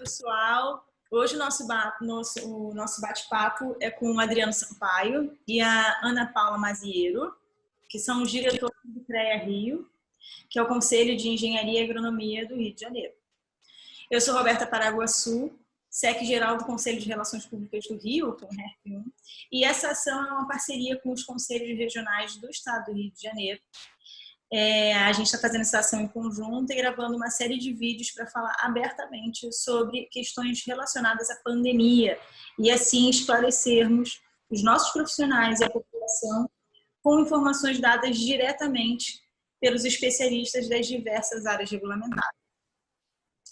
pessoal. Hoje o nosso bate-papo é com o Adriano Sampaio e a Ana Paula Maziero, que são os diretores do CREA Rio, que é o Conselho de Engenharia e Agronomia do Rio de Janeiro. Eu sou Roberta Paraguaçu, SEC-geral do Conselho de Relações Públicas do Rio, com o RERP1, e essa ação é uma parceria com os conselhos regionais do Estado do Rio de Janeiro. A gente está fazendo essa ação em conjunto e gravando uma série de vídeos para falar abertamente sobre questões relacionadas à pandemia e assim esclarecermos os nossos profissionais e a população com informações dadas diretamente pelos especialistas das diversas áreas regulamentadas.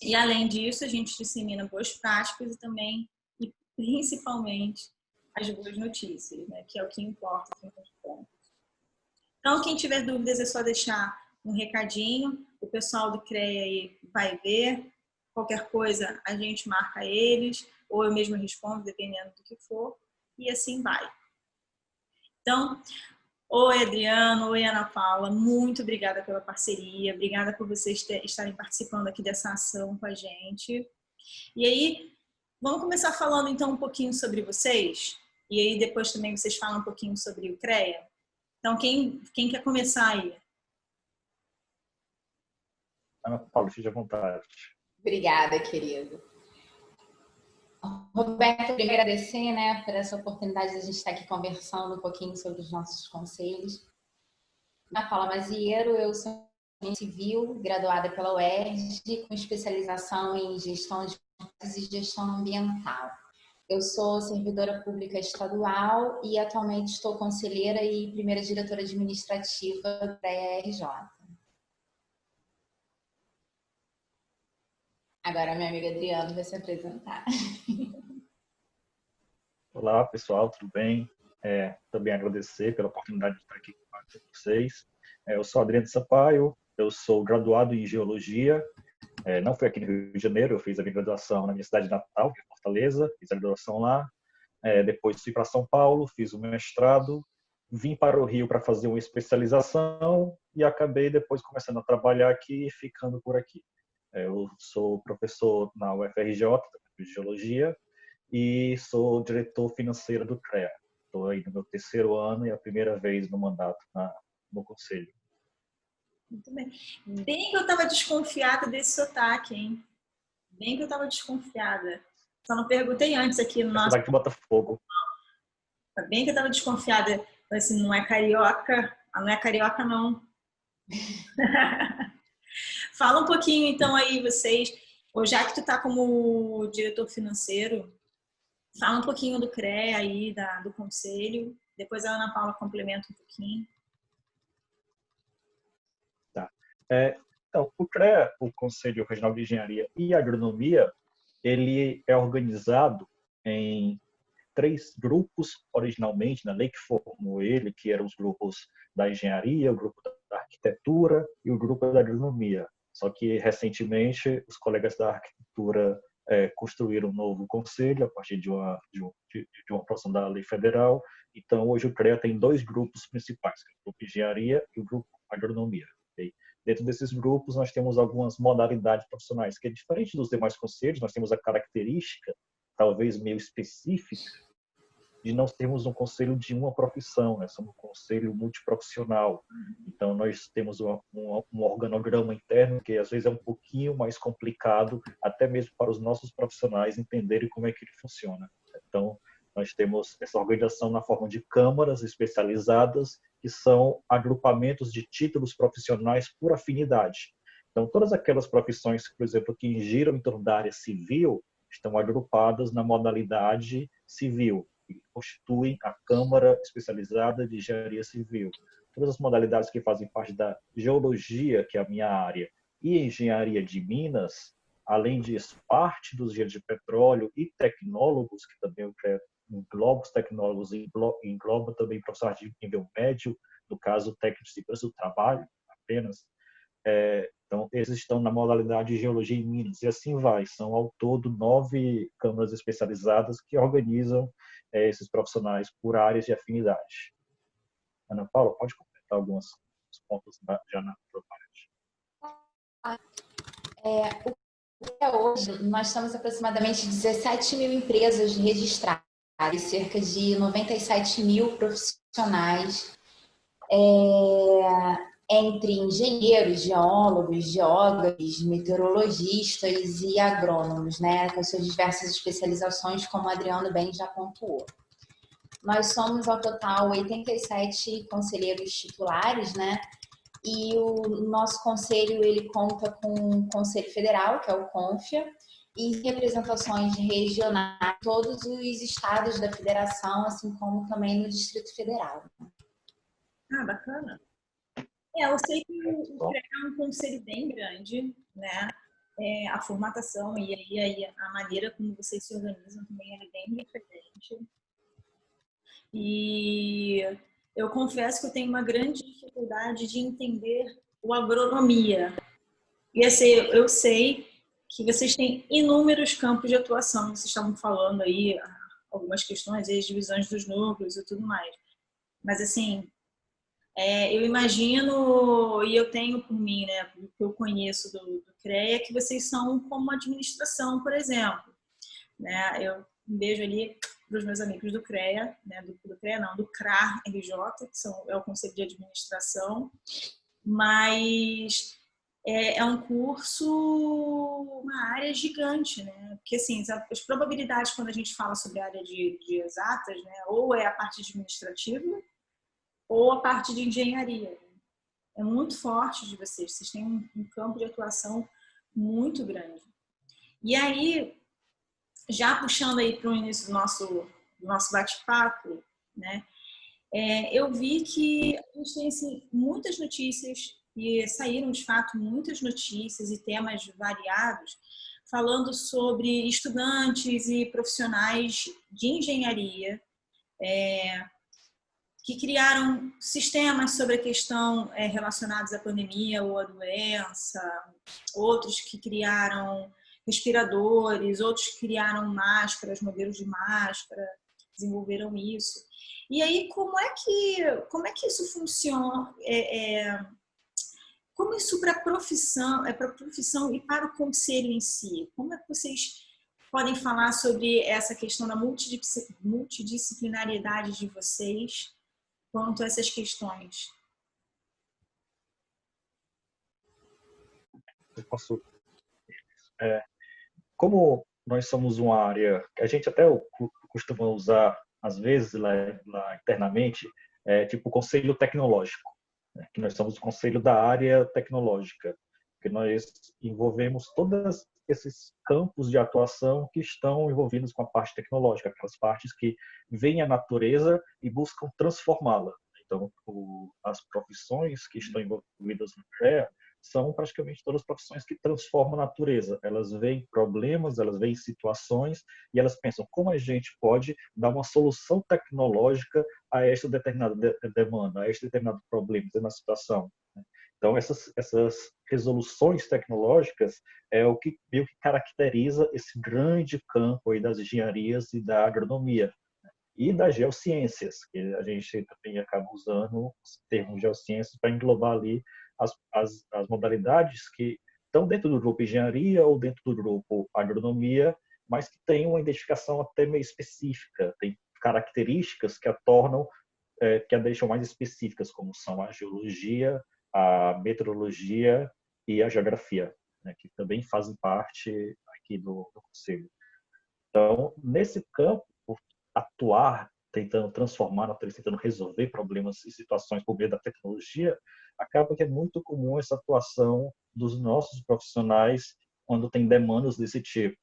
E além disso, a gente dissemina boas práticas e também, e principalmente, as boas notícias, né, que é o que importa. Então, quem tiver dúvidas é só deixar um recadinho, o pessoal do CREA aí vai ver, qualquer coisa a gente marca eles, ou eu mesma respondo, dependendo do que for, e assim vai. Então, oi Adriano, oi Ana Paula, muito obrigada pela parceria, obrigada por vocês estarem participando aqui dessa ação com a gente. E aí, vamos começar falando então um pouquinho sobre vocês, e aí depois também vocês falam um pouquinho sobre o CREA. Então, quem quer começar aí? Ana Paula, fique à vontade. Obrigada, querido. Roberto, queria agradecer, né, por essa oportunidade de a gente estar aqui conversando um pouquinho sobre os nossos conselhos. Ana Paula Maziero, eu sou civil, graduada pela UERJ, com especialização em gestão de e gestão ambiental. Eu sou servidora pública estadual e atualmente estou conselheira e primeira diretora administrativa da ERJ. Agora, minha amiga Adriana vai se apresentar. Olá, pessoal, tudo bem? Também agradecer pela oportunidade de estar aqui com vocês. Eu sou Adriano Sampaio, eu sou graduado em Geologia. Não fui aqui no Rio de Janeiro, eu fiz a minha graduação na minha cidade natal, em Fortaleza, fiz a graduação lá. Depois fui para São Paulo, fiz o mestrado, vim para o Rio para fazer uma especialização e acabei depois começando a trabalhar aqui e ficando por aqui. Eu sou professor na UFRJ, de Geologia, e sou diretor financeiro do CREA. Estou aí no meu terceiro ano e é a primeira vez no mandato no Conselho. Muito bem. Bem que eu estava desconfiada desse sotaque, hein? Bem que eu estava desconfiada. Só não perguntei antes aqui no nosso... Sotaque de Botafogo. Bem que eu estava desconfiada. Assim, não é carioca? Não é carioca, não. Fala um pouquinho, então, aí, vocês... Já que tu tá como diretor financeiro, fala um pouquinho do CREA aí, do Conselho. Depois a Ana Paula complementa um pouquinho. Tá. Então, o CREA, o Conselho Regional de Engenharia e Agronomia, ele é organizado em 3 grupos, originalmente, na lei que formou ele, que eram os grupos da engenharia, o grupo da arquitetura e o grupo da agronomia. Só que, recentemente, os colegas da arquitetura construíram um novo conselho a partir de uma aprovação da lei federal. Então, hoje o CREA tem 2 grupos principais, o grupo de engenharia e o grupo agronomia. Okay? Dentro desses grupos, nós temos algumas modalidades profissionais, que é diferente dos demais conselhos, nós temos a característica, talvez meio específica, de nós termos um conselho de uma profissão, né? Somos um conselho multiprofissional. Então, nós temos um organograma interno que, às vezes, é um pouquinho mais complicado, até mesmo para os nossos profissionais entenderem como é que ele funciona. Então, nós temos essa organização na forma de câmaras especializadas, que são agrupamentos de títulos profissionais por afinidade. Então, todas aquelas profissões, por exemplo, que giram em torno da área civil, estão agrupadas na modalidade civil, que constituem a Câmara Especializada de Engenharia Civil. Todas as modalidades que fazem parte da geologia, que é a minha área, e engenharia de minas, além disso, parte dos engenheiros de petróleo e tecnólogos, que também eu quero engloba os tecnólogos e engloba também profissionais de nível médio, no caso técnicos de segurança do trabalho apenas. Então, eles estão na modalidade de geologia em minas, e assim vai. São, ao todo, 9 câmaras especializadas que organizam esses profissionais por áreas de afinidade. Ana Paula, pode completar alguns pontos já na sua parte. hoje, nós temos aproximadamente 17 mil empresas registradas, cerca de 97 mil profissionais, entre engenheiros, geólogos, geógrafos, meteorologistas e agrônomos, né, com as suas diversas especializações, como o Adriano bem já pontuou. Nós somos, ao total, 87 conselheiros titulares, né? E o nosso conselho, ele conta com o Conselho Federal, que é o CONFIA, e representações regionais em todos os estados da federação, assim como também no Distrito Federal. Ah, bacana. Eu sei que o CREA é um conselho bem grande, né? A formatação e aí a maneira como vocês se organizam também é bem diferente. E eu confesso que eu tenho uma grande dificuldade de entender o agronomia. E assim, eu sei que vocês têm inúmeros campos de atuação. Vocês estavam falando aí algumas questões, as divisões dos núcleos e tudo mais. Mas assim, eu imagino, e eu tenho por mim, né, o que eu conheço do CREA, que vocês são como administração, por exemplo. Né? Eu beijo ali para os meus amigos do CREA, né, do CREA não, do CRA-RJ, que é o Conselho de Administração, mas é um curso, uma área gigante, né? Porque assim, as probabilidades quando a gente fala sobre a área de exatas, né, ou é a parte administrativa ou a parte de engenharia. É muito forte de vocês têm um campo de atuação muito grande. E aí, já puxando aí para o início do nosso bate-papo, né? Eu vi que a gente tem assim, muitas notícias, e saíram de fato muitas notícias e temas variados, falando sobre estudantes e profissionais de engenharia que criaram sistemas sobre a questão relacionados à pandemia ou à doença, outros que criaram respiradores, outros que criaram máscaras, modelos de máscara, desenvolveram isso. E aí, como é que isso funciona? Como isso para a profissão e para o conselho em si? Como é que vocês podem falar sobre essa questão da multidisciplinariedade de vocês quanto a essas questões? Eu posso, como nós somos uma área que a gente até costuma usar às vezes lá internamente, tipo conselho tecnológico, né? Que nós somos o conselho da área tecnológica, que nós envolvemos todos esses campos de atuação que estão envolvidos com a parte tecnológica, aquelas partes que veem a natureza e buscam transformá-la. Então, as profissões que estão envolvidas no CREA são praticamente todas as profissões que transformam a natureza. Elas veem problemas, elas veem situações e elas pensam como a gente pode dar uma solução tecnológica a esta determinada demanda, a este determinado problema, determinada situação. Então, essas resoluções tecnológicas é o que meio que caracteriza esse grande campo aí das engenharias e da agronomia. E das geociências, que a gente também acaba usando os termos geociências para englobar ali as modalidades que estão dentro do grupo engenharia ou dentro do grupo agronomia, mas que têm uma identificação até meio específica, tem características que a tornam, que a deixam mais específicas, como são a geologia, a meteorologia e a geografia, né, que também fazem parte aqui do conselho. Então, nesse campo, atuar, tentando transformar a natureza, tentando resolver problemas e situações por meio da tecnologia, acaba que é muito comum essa atuação dos nossos profissionais quando tem demandas desse tipo.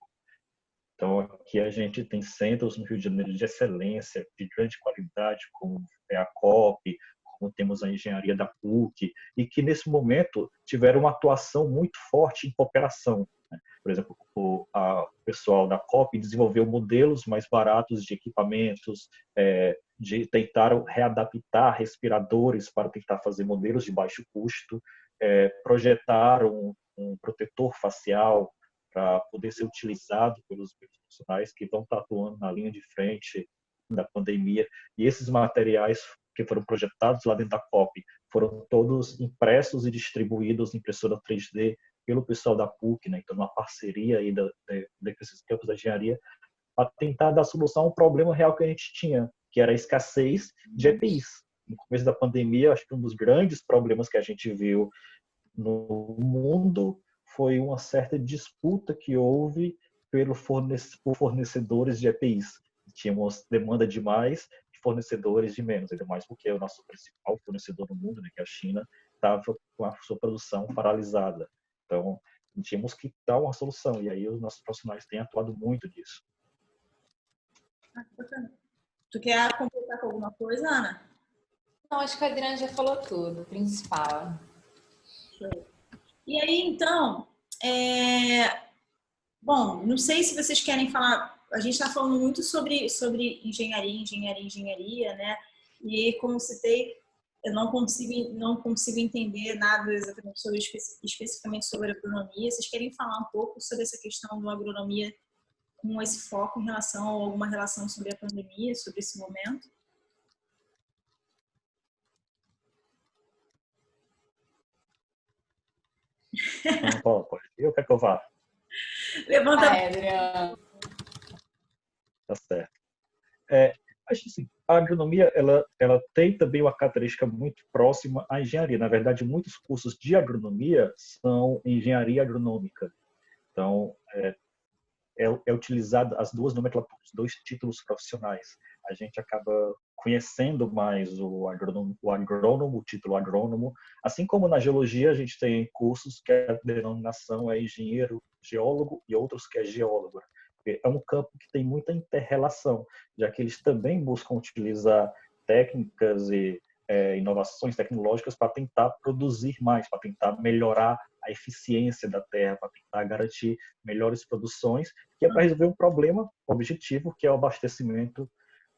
Então, aqui a gente tem centros no Rio de Janeiro de excelência, de grande qualidade, como é a COP, como temos a engenharia da PUC, e que nesse momento tiveram uma atuação muito forte em cooperação. Por exemplo, o pessoal da COP desenvolveu modelos mais baratos de equipamentos, tentaram readaptar respiradores para tentar fazer modelos de baixo custo, projetaram um protetor facial para poder ser utilizado pelos profissionais que vão estar atuando na linha de frente da pandemia. E esses materiais que foram projetados lá dentro da COP foram todos impressos e distribuídos em impressora 3D pelo pessoal da PUC, né? Então, uma parceria aí desses campos da engenharia, para tentar dar solução a um problema real que a gente tinha, que era a escassez de EPIs. No começo da pandemia, acho que um dos grandes problemas que a gente viu no mundo foi uma certa disputa que houve por fornecedores de EPIs. Tínhamos demanda demais e fornecedores de menos, ainda mais porque o nosso principal fornecedor no mundo, né, que é a China, estava com a sua produção paralisada. Então, tínhamos que dar uma solução, e aí os nossos profissionais têm atuado muito nisso. Tu quer completar com alguma coisa, Ana? Não, acho que a Adriana já falou tudo, o principal. E aí, então, bom, não sei se vocês querem falar, a gente está falando muito sobre engenharia, né? E como citei, eu não consigo entender nada exatamente especificamente sobre agronomia. Vocês querem falar um pouco sobre essa questão da agronomia com esse foco em relação a alguma relação sobre a pandemia, sobre esse momento? Não, pode. Eu quero que eu vá. Levanta Vai, Adriana. Tá certo. Acho assim, a agronomia ela tem também uma característica muito próxima à engenharia. Na verdade, muitos cursos de agronomia são engenharia agronômica. Então, é utilizado as duas nomenclaturas, os dois títulos profissionais. A gente acaba conhecendo mais o agrônomo, o título agrônomo, assim como na geologia a gente tem cursos que a denominação é engenheiro, geólogo e outros que é geólogo. É um campo que tem muita inter-relação, já que eles também buscam utilizar técnicas e inovações tecnológicas para tentar produzir mais, para tentar melhorar a eficiência da terra, para tentar garantir melhores produções, que é para resolver um problema objetivo, que é o abastecimento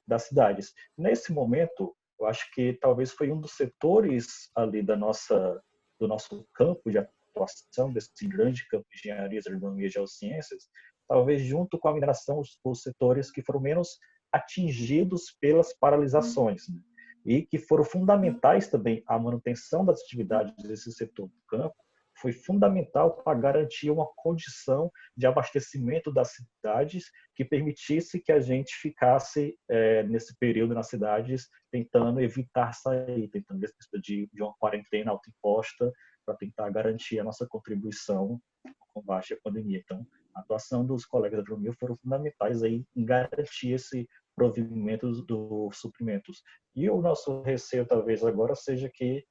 das cidades. Nesse momento, eu acho que talvez foi um dos setores ali do nosso campo de atuação, desse grande campo de engenharia, agronomia e geociências, talvez junto com a mineração, os setores que foram menos atingidos pelas paralisações, né? E que foram fundamentais também à manutenção das atividades desse setor do campo, foi fundamental para garantir uma condição de abastecimento das cidades que permitisse que a gente ficasse nesse período nas cidades tentando evitar sair, tentando de uma quarentena autoimposta para tentar garantir a nossa contribuição no combate à pandemia. Então, a atuação dos colegas da agronomia foram fundamentais aí em garantir esse provimento dos suprimentos. E o nosso receio talvez agora seja que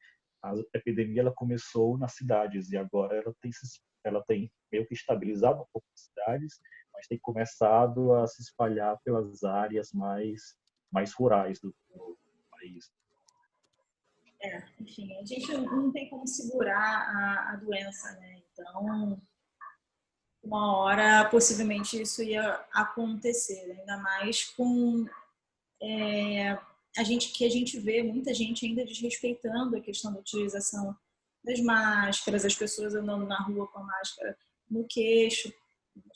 a epidemia ela começou nas cidades e agora ela tem meio que estabilizado um pouco as cidades, mas tem começado a se espalhar pelas áreas mais rurais do país. Enfim, a gente não tem como segurar a doença, né? Então, uma hora possivelmente isso ia acontecer, ainda mais com a gente vê muita gente ainda desrespeitando a questão da utilização das máscaras, as pessoas andando na rua com a máscara no queixo.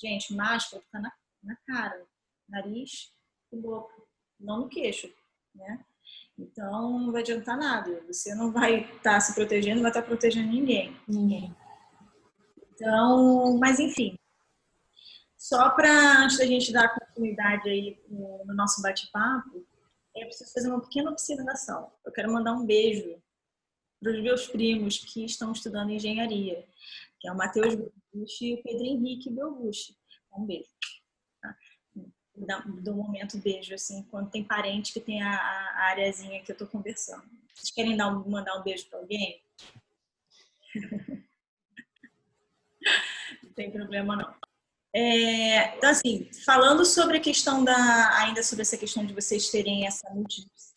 Gente, máscara fica na cara, nariz e boca, não no queixo, né? Então não vai adiantar nada. Você não vai estar se protegendo, não vai estar protegendo ninguém. Então, mas enfim. Só para, antes da gente dar continuidade aí no nosso bate-papo, eu preciso fazer uma pequena observação. Eu quero mandar um beijo para os meus primos que estão estudando engenharia, que é o Matheus Belgucci e o Pedro Henrique Belgucci. Um beijo. Tá? Do momento beijo, assim, quando tem parente que tem a areazinha que eu estou conversando. Vocês querem mandar um beijo para alguém? Não tem problema, não. Então, assim, falando sobre a questão ainda sobre essa questão de vocês terem essa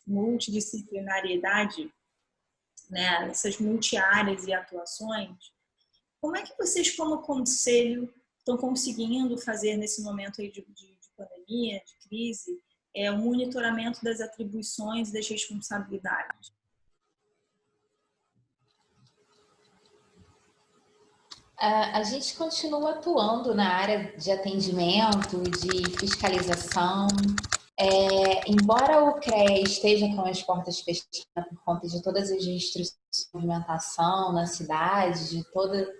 multidisciplinariedade, né, essas multiáreas e atuações, como é que vocês, como conselho, estão conseguindo fazer nesse momento aí de pandemia, de crise, o monitoramento das atribuições e das responsabilidades? A gente continua atuando na área de atendimento, de fiscalização. Embora o CREA esteja com as portas fechadas por conta de todas as restrições de movimentação na cidade, de toda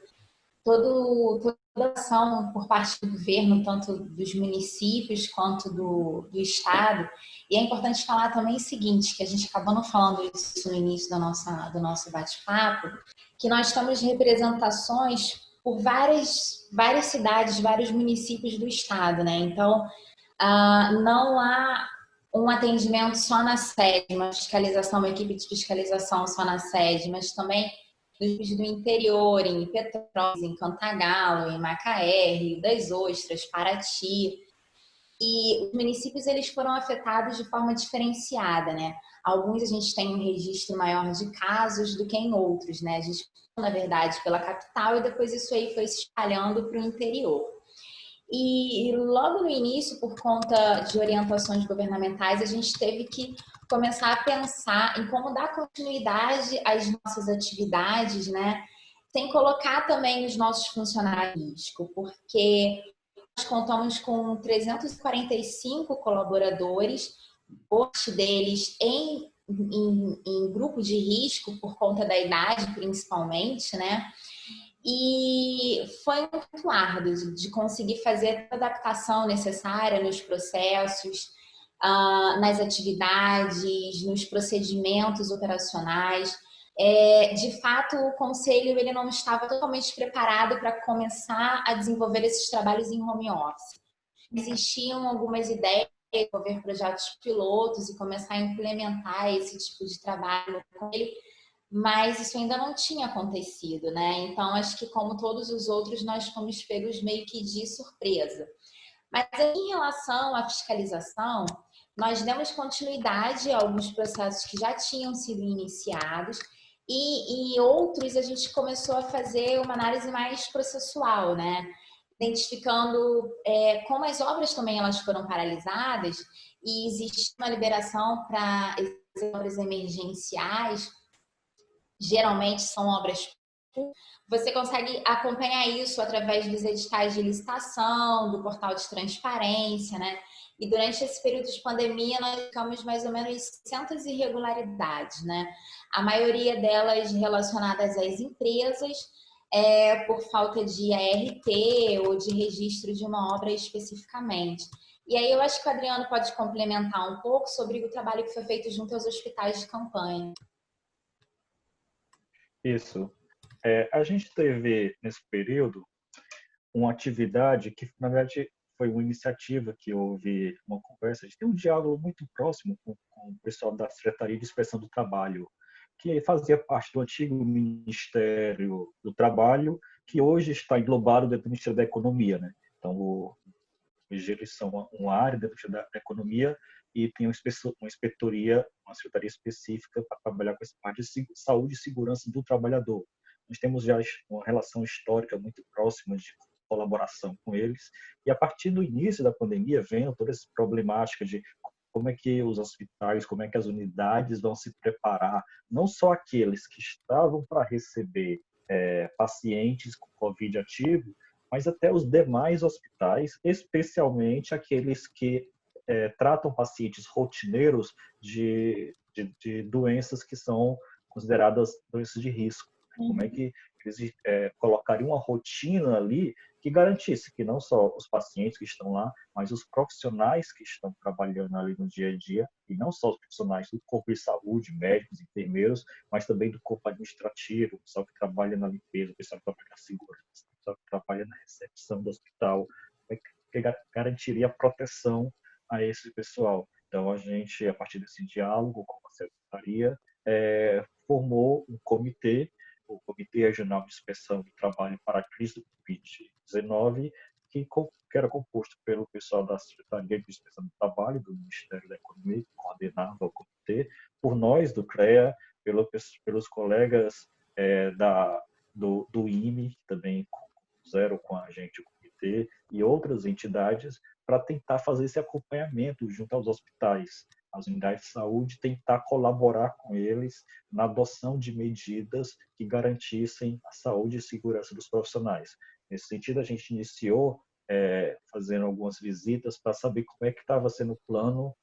toda a ação por parte do governo, tanto dos municípios quanto do Estado. E é importante falar também o seguinte, que a gente acabou não falando isso no início do nosso bate-papo, que nós temos representações por várias cidades, vários municípios do Estado, né? Então, não há um atendimento só na sede, uma equipe de fiscalização só na sede, mas também do interior, em Petrópolis, em Cantagalo, em Macaé, Rio das Ostras, Paraty. E os municípios eles foram afetados de forma diferenciada, né? Alguns a gente tem um registro maior de casos do que em outros, né? A gente, na verdade, pela capital e depois isso aí foi se espalhando para o interior. E logo no início, por conta de orientações governamentais, a gente teve que começar a pensar em como dar continuidade às nossas atividades, né? Sem colocar também os nossos funcionários em risco, porque nós contamos com 345 colaboradores, parte deles em grupo de risco por conta da idade, principalmente, né? E foi muito árduo de conseguir fazer a adaptação necessária nos processos, nas atividades, nos procedimentos operacionais. De fato, o conselho ele não estava totalmente preparado para começar a desenvolver esses trabalhos em home office. Existiam algumas ideias de desenvolver projetos pilotos e começar a implementar esse tipo de trabalho com ele, mas isso ainda não tinha acontecido, né? Então, acho que como todos os outros, nós fomos pegos meio que de surpresa. Mas em relação à fiscalização, nós demos continuidade a alguns processos que já tinham sido iniciados e outros a gente começou a fazer uma análise mais processual, né? Identificando como as obras também elas foram paralisadas e existe uma liberação para obras emergenciais, geralmente são obras. Você consegue acompanhar isso através dos editais de licitação, do portal de transparência, né? E durante esse período de pandemia, nós ficamos mais ou menos 600 irregularidades, né? A maioria delas relacionadas às empresas, por falta de ART ou de registro de uma obra especificamente. E aí eu acho que o Adriano pode complementar um pouco sobre o trabalho que foi feito junto aos hospitais de campanha. Isso. A gente teve, nesse período, uma atividade que, na verdade, foi uma iniciativa que houve uma conversa. A gente tem um diálogo muito próximo com o pessoal da Secretaria de Inspeção do Trabalho, que fazia parte do antigo Ministério do Trabalho, que hoje está englobado dentro do Ministério da Economia, né? Então, eles são uma área dentro da Economia e tem uma inspetoria, uma secretaria específica para trabalhar com essa parte de saúde e segurança do trabalhador. Nós temos já uma relação histórica muito próxima de colaboração com eles, e a partir do início da pandemia, vendo toda essa problemática de como é que os hospitais, como é que as unidades vão se preparar, não só aqueles que estavam para receber pacientes com Covid ativo, mas até os demais hospitais, especialmente aqueles que tratam pacientes rotineiros de doenças que são consideradas doenças de risco. Como é que eles colocariam uma rotina ali que garantisse que não só os pacientes que estão lá, mas os profissionais que estão trabalhando ali no dia a dia, e não só os profissionais do corpo de saúde, médicos, enfermeiros, mas também do corpo administrativo, o pessoal que trabalha na limpeza, o pessoal que trabalha na segurança, o pessoal que trabalha na recepção do hospital, que garantiria a proteção a esse pessoal. Então, a gente, a partir desse diálogo com a secretaria, formou um comitê, o Comitê Regional de Inspeção do Trabalho para a Crise do Covid-19, que era composto pelo pessoal da Secretaria de Inspeção do Trabalho, do Ministério da Economia, que coordenava o comitê, por nós, do CREA, pelos colegas do IME, que também fizeram com a gente o comitê, e outras entidades, para tentar fazer esse acompanhamento junto aos hospitais, as unidades de saúde, tentar colaborar com eles na adoção de medidas que garantissem a saúde e segurança dos profissionais. Nesse sentido, a gente iniciou fazendo algumas visitas para saber como é que estava sendo o plano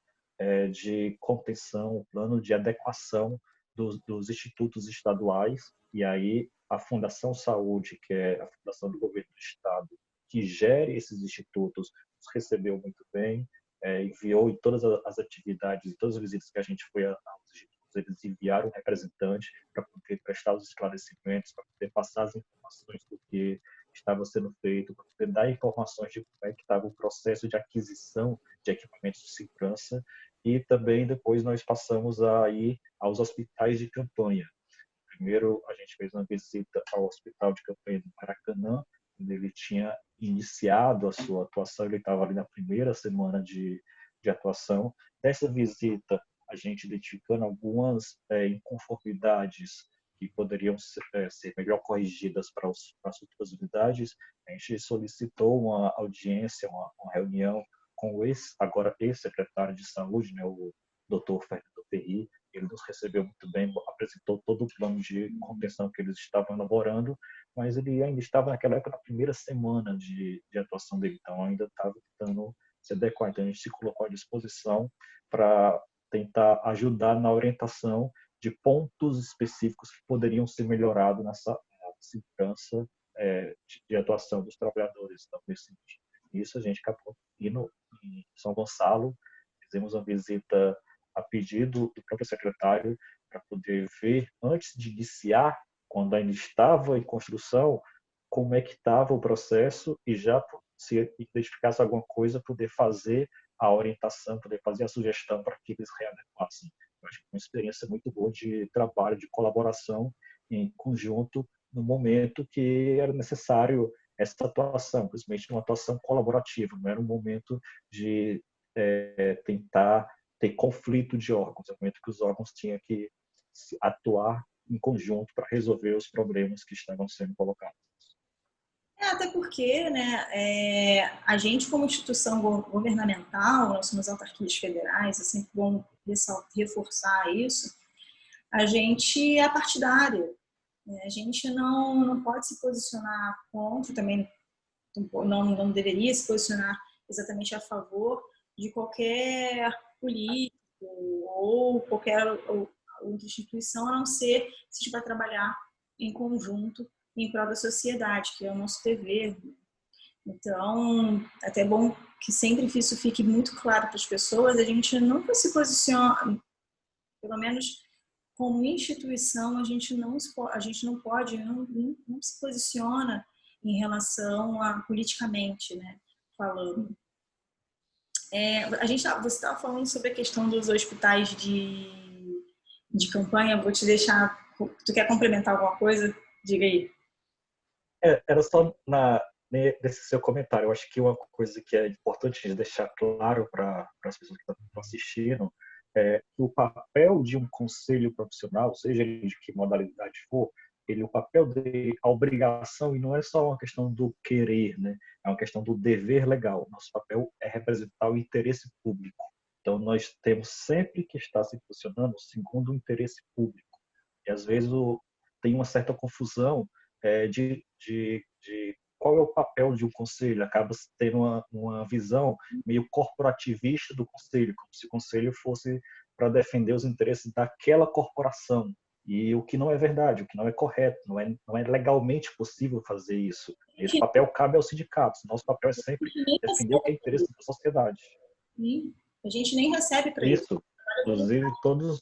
de contenção, o plano de adequação dos institutos estaduais, e aí a Fundação Saúde, que é a fundação do governo do estado, que gere esses institutos, nos recebeu muito bem, enviou em todas as atividades, em todas as visitas que a gente foi aos institutos, eles enviaram um representante para poder prestar os esclarecimentos, para poder passar as informações do que estava sendo feito, para poder dar informações de como é que estava o processo de aquisição de equipamentos de segurança, e também depois nós passamos a ir aos hospitais de campanha. Primeiro, a gente fez uma visita ao hospital de campanha do Maracanã, onde ele tinha iniciado a sua atuação, ele estava ali na primeira semana de atuação. Dessa visita, a gente identificando algumas inconformidades que poderiam ser melhor corrigidas para as futuras unidades, a gente solicitou uma audiência, uma reunião com o agora ex-secretário de Saúde, né, o Dr. Fernando Perry. Ele nos recebeu muito bem, apresentou todo o plano de contenção que eles estavam elaborando, mas ele ainda estava naquela época na primeira semana de atuação dele, então ainda estava tentando se adequar. Então a gente se colocou à disposição para tentar ajudar na orientação de pontos específicos que poderiam ser melhorados nessa segurança de atuação dos trabalhadores. Então, nesse sentido. Isso a gente acabou indo em São Gonçalo, fizemos uma visita a pedido do próprio secretário para poder ver, antes de iniciar, quando ainda estava em construção, como é que estava o processo e já se identificasse alguma coisa, poder fazer a orientação, poder fazer a sugestão para que eles readequassem. Eu acho que foi uma experiência muito boa de trabalho, de colaboração em conjunto, no momento que era necessário essa atuação, principalmente uma atuação colaborativa, não era um momento de tentar ter conflito de órgãos, é um momento que os órgãos tinham que atuar em conjunto para resolver os problemas que estavam sendo colocados. Até porque, né, a gente como instituição governamental, nós somos autarquias federais, é sempre bom reforçar isso, a gente é partidária, né? A gente não pode se posicionar contra, também não deveria se posicionar exatamente a favor de qualquer político ou qualquer outra instituição, a não ser se a gente vai trabalhar em conjunto em prol da sociedade, que é o nosso dever. Então, até é bom que sempre isso fique muito claro para as pessoas, a gente nunca se posiciona, pelo menos como instituição, a gente não pode, não se posiciona em relação a politicamente, né, falando. Você estava falando sobre a questão dos hospitais de campanha, vou te deixar, tu quer complementar alguma coisa? Diga aí. Era só nesse seu comentário, eu acho que uma coisa que é importante de deixar claro para as pessoas que estão assistindo é que o papel de um conselho profissional, seja ele de que modalidade for, o papel dele, a obrigação, e não é só uma questão do querer, né? É uma questão do dever legal. Nosso papel é representar o interesse público. Então, nós temos sempre que estar se posicionando segundo o interesse público. E, às vezes, tem uma certa confusão de qual é o papel de um conselho. Acaba tendo uma visão meio corporativista do conselho, como se o conselho fosse para defender os interesses daquela corporação. E o que não é verdade, o que não é correto, não é legalmente possível fazer isso. Esse papel cabe aos sindicatos. Nosso papel é sempre defender o que é interesse da sociedade. A gente nem recebe para isso. Isso. Inclusive, todos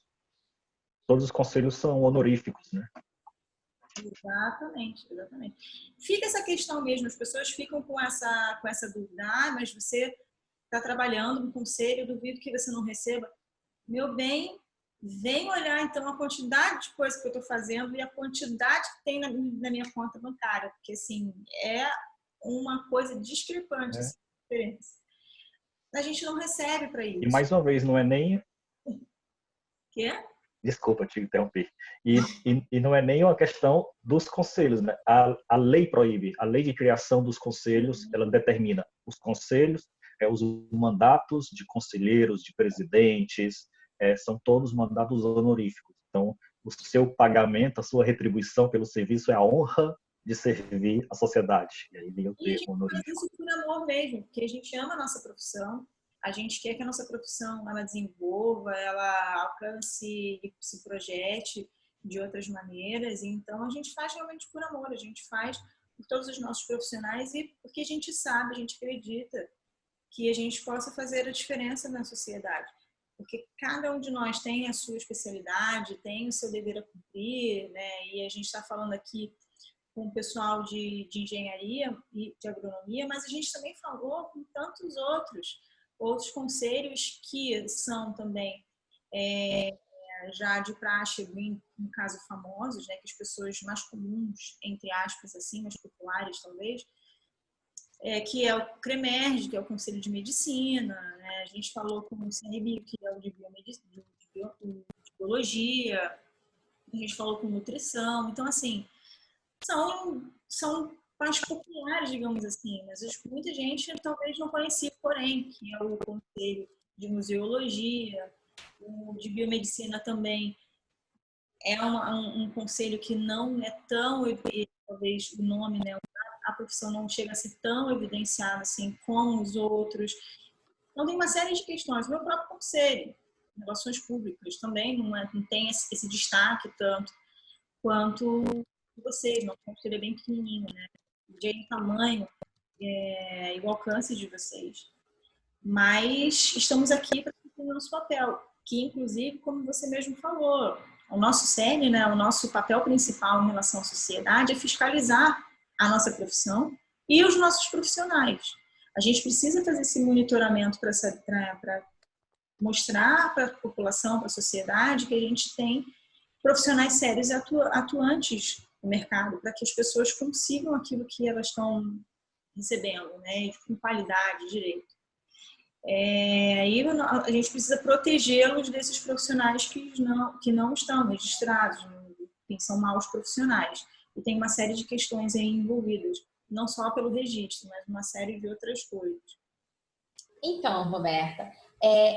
os conselhos são honoríficos, né? Exatamente. Fica essa questão mesmo, as pessoas ficam com essa dúvida. Mas você está trabalhando no conselho, eu duvido que você não receba. Meu bem, vem olhar então a quantidade de coisa que eu estou fazendo e a quantidade que tem na minha conta bancária, porque assim, é uma coisa discrepante essa diferença. A gente não recebe para isso. E mais uma vez, não é nem... Quê? Desculpa te interromper. E não é nem uma questão dos conselhos, né? A lei proíbe, a lei de criação dos conselhos, ela determina os conselhos, os mandatos de conselheiros, de presidentes, são todos mandatos honoríficos. Então, o seu pagamento, a sua retribuição pelo serviço é a honra de servir a sociedade. E aí vem o termo honorífico. Isso por amor mesmo, porque a gente ama a nossa profissão, a gente quer que a nossa profissão ela desenvolva, ela alcance e se projete de outras maneiras. Então, a gente faz realmente por amor, a gente faz por todos os nossos profissionais e porque a gente sabe, a gente acredita que a gente possa fazer a diferença na sociedade. Porque cada um de nós tem a sua especialidade, tem o seu dever a cumprir, né? E a gente está falando aqui com o pessoal de engenharia e de agronomia, mas a gente também falou com tantos outros conselhos que são também já de praxe, bem, no caso, famosos, né, que as pessoas mais comuns, entre aspas, assim, mais populares, talvez, que é o CREMERG, que é o Conselho de Medicina, né? A gente falou com o CNBio, que é o de Biologia, a gente falou com Nutrição. Então, assim, são mais populares, digamos assim, mas muita gente talvez não conhecia, porém, que é o Conselho de Museologia, o de Biomedicina também é um conselho que não é tão, talvez o nome, né, a profissão não chega a ser tão evidenciada assim como os outros. Então tem uma série de questões. O meu próprio conselho, relações públicas, também não tem esse destaque tanto quanto vocês. Meu conselho é bem pequenininho, né? De tamanho e o alcance de vocês. Mas estamos aqui para cumprir o nosso papel, que inclusive, como você mesmo falou, o nosso cerne, né, o nosso papel principal em relação à sociedade é fiscalizar a nossa profissão e os nossos profissionais. A gente precisa fazer esse monitoramento para mostrar para a população, para a sociedade, que a gente tem profissionais sérios e atuantes no mercado, para que as pessoas consigam aquilo que elas estão recebendo, né, com qualidade, direito. E a gente precisa protegê-los desses profissionais que não estão registrados, enfim, são maus profissionais. E tem uma série de questões aí envolvidas, não só pelo registro, mas uma série de outras coisas. Então, Roberta,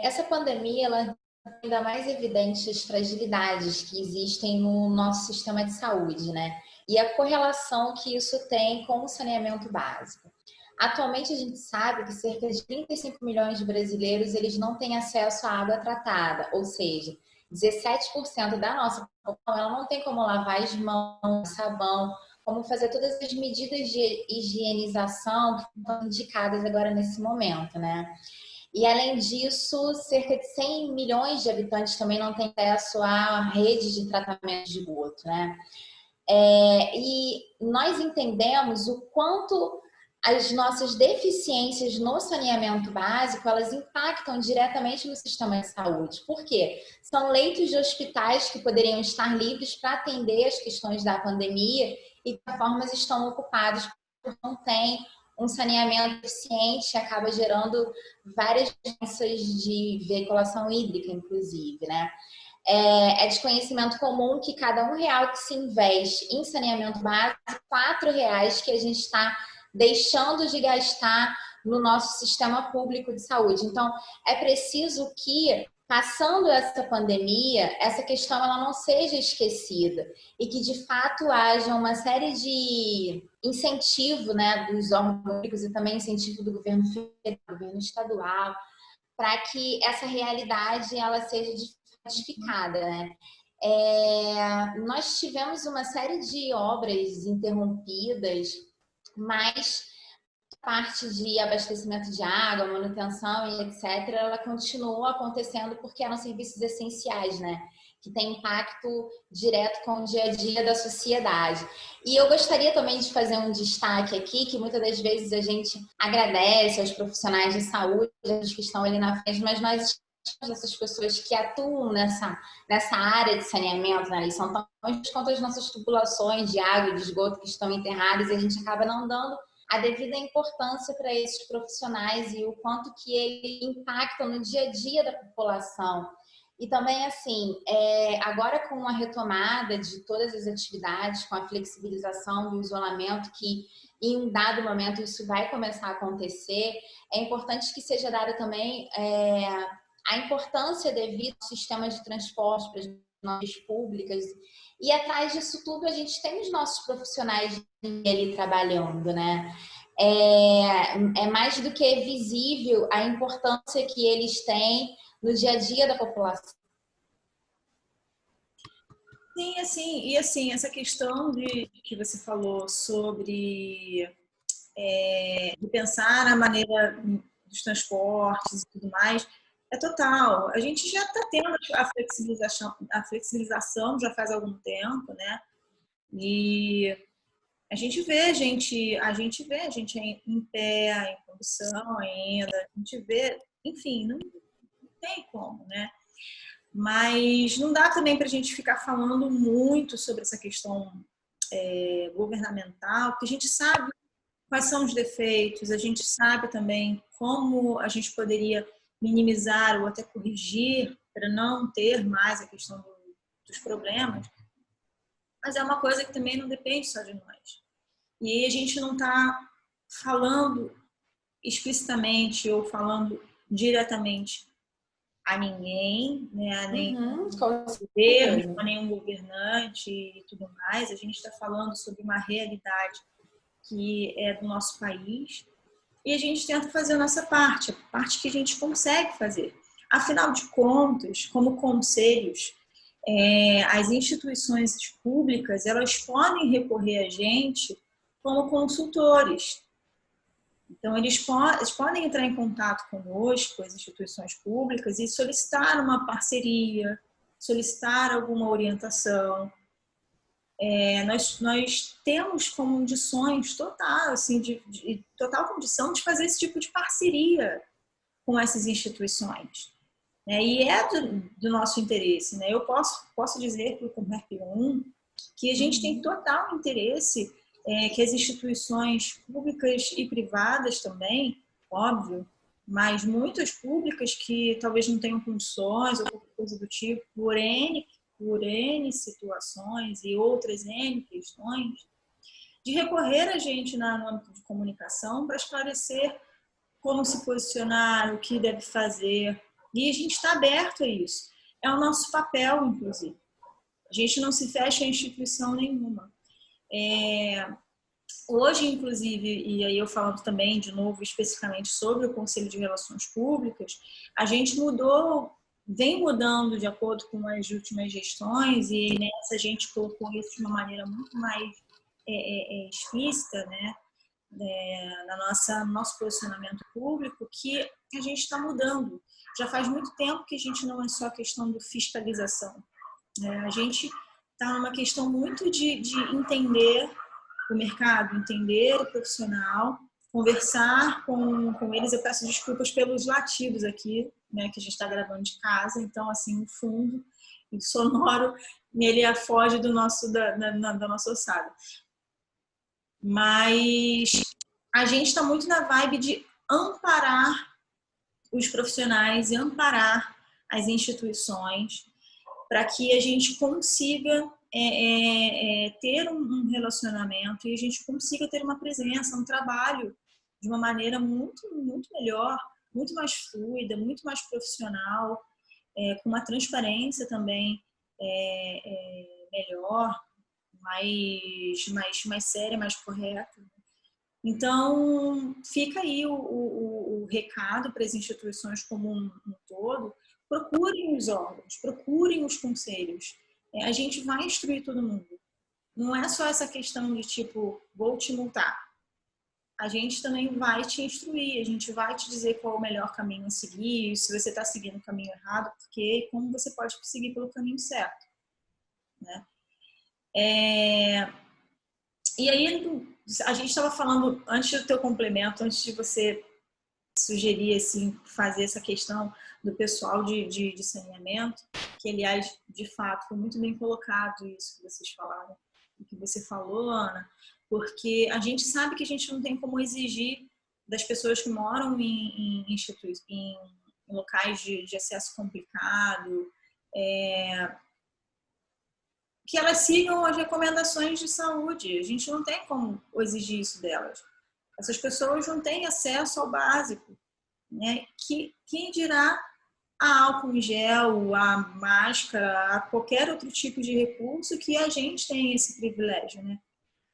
essa pandemia ela ainda mais evidente as fragilidades que existem no nosso sistema de saúde, né? E a correlação que isso tem com o saneamento básico. Atualmente a gente sabe que cerca de 35 milhões de brasileiros eles não têm acesso à água tratada, ou seja, 17% da nossa população ela não tem como lavar as mãos, sabão, como fazer todas as medidas de higienização que estão indicadas agora nesse momento, né? E além disso, cerca de 100 milhões de habitantes também não têm acesso à rede de tratamento de esgoto, né? E nós entendemos o quanto as nossas deficiências no saneamento básico, elas impactam diretamente no sistema de saúde. Por quê? São leitos de hospitais que poderiam estar livres para atender as questões da pandemia e, de forma, estão ocupados porque não tem um saneamento eficiente, acaba gerando várias doenças de veiculação hídrica, inclusive, né? É de conhecimento comum que cada R$1 que se investe em saneamento básico, R$4 que a gente está deixando de gastar no nosso sistema público de saúde. Então, é preciso que, passando essa pandemia, essa questão ela não seja esquecida e que, de fato, haja uma série de incentivo, né, dos órgãos públicos e também incentivo do governo federal, do governo estadual, para que essa realidade ela seja modificada, né? Nós tivemos uma série de obras interrompidas, mas a parte de abastecimento de água, manutenção e etc., ela continuou acontecendo porque eram serviços essenciais, né? Que tem impacto direto com o dia a dia da sociedade. E eu gostaria também de fazer um destaque aqui, que muitas das vezes a gente agradece aos profissionais de saúde, que estão ali na frente, mas nós essas pessoas que atuam nessa área de saneamento, né? E são tão quanto as nossas tubulações de água e de esgoto que estão enterradas e a gente acaba não dando a devida importância para esses profissionais e o quanto que eles impactam no dia a dia da população. E também, assim, agora com a retomada de todas as atividades, com a flexibilização do isolamento, que em um dado momento isso vai começar a acontecer, é importante que seja dada também a importância devida ao sistema de transporte para as nossas públicas. E atrás disso tudo a gente tem os nossos profissionais ali trabalhando, né? É mais do que visível a importância que eles têm no dia a dia da população. Sim, assim, e assim, essa questão de que você falou sobre de pensar na maneira dos transportes e tudo mais, é total. A gente já está tendo a flexibilização já faz algum tempo, né? E a gente em pé, em condição ainda, a gente vê, enfim, não tem como, né? Mas não dá também para a gente ficar falando muito sobre essa questão governamental, porque a gente sabe quais são os defeitos, a gente sabe também como a gente poderia minimizar ou até corrigir para não ter mais a questão dos problemas, mas é uma coisa que também não depende só de nós. E aí a gente não está falando explicitamente ou falando diretamente a ninguém, né, a nenhum Com governo, certeza. a nenhum governante e tudo mais. A gente está falando sobre uma realidade que é do nosso país e a gente tenta fazer a nossa parte, a parte que a gente consegue fazer. Afinal de contas, como conselhos, as instituições públicas elas podem recorrer a gente como consultores. Então, eles podem entrar em contato conosco, as instituições públicas, e solicitar uma parceria, solicitar alguma orientação. Nós temos condições total, assim, de total condição de fazer esse tipo de parceria com essas instituições. Né? E é do nosso interesse. Né? Eu posso dizer para o Comperp1 que a gente tem total interesse que as instituições públicas e privadas também, óbvio, mas muitas públicas que talvez não tenham condições ou qualquer coisa do tipo, por N situações e outras N questões, de recorrer a gente no âmbito de comunicação para esclarecer como se posicionar, o que deve fazer. E a gente está aberto a isso. É o nosso papel, inclusive. A gente não se fecha em instituição nenhuma. Hoje, inclusive, e aí eu falando também, de novo, especificamente sobre o Conselho de Relações Públicas, a gente vem mudando de acordo com as últimas gestões e nessa a gente colocou isso de uma maneira muito mais explícita, né? No nosso posicionamento público, que a gente está mudando. Já faz muito tempo que a gente não é só questão de fiscalização. Né? A gente está numa questão muito de entender o mercado, entender o profissional, conversar com eles. Eu peço desculpas pelos latidos aqui, né, que a gente está gravando de casa, então, assim, o fundo o sonoro, ele foge da nossa ossada. Mas a gente está muito na vibe de amparar os profissionais e amparar as instituições para que a gente consiga ter um relacionamento e a gente consiga ter uma presença, um trabalho de uma maneira muito, muito melhor, muito mais fluida, muito mais profissional, com uma transparência também melhor, mais séria, mais correta. Então, fica aí o recado para as instituições como um todo. Procurem os órgãos, procurem os conselhos. A gente vai instruir todo mundo. Não é só essa questão de tipo, vou te multar. A gente também vai te instruir, a gente vai te dizer qual é o melhor caminho a seguir, se você está seguindo o caminho errado, porque como você pode seguir pelo caminho certo. Né? E aí, a gente estava falando, antes do teu complemento, antes de você sugerir assim, fazer essa questão do pessoal de saneamento, que, aliás, de fato, foi muito bem colocado isso que vocês falaram, o que você falou, Ana, porque a gente sabe que a gente não tem como exigir das pessoas que moram em locais de acesso complicado, que elas sigam as recomendações de saúde. A gente não tem como exigir isso delas. Essas pessoas não têm acesso ao básico, né? Quem dirá a álcool em gel, a máscara, a qualquer outro tipo de recurso que a gente tem esse privilégio, né?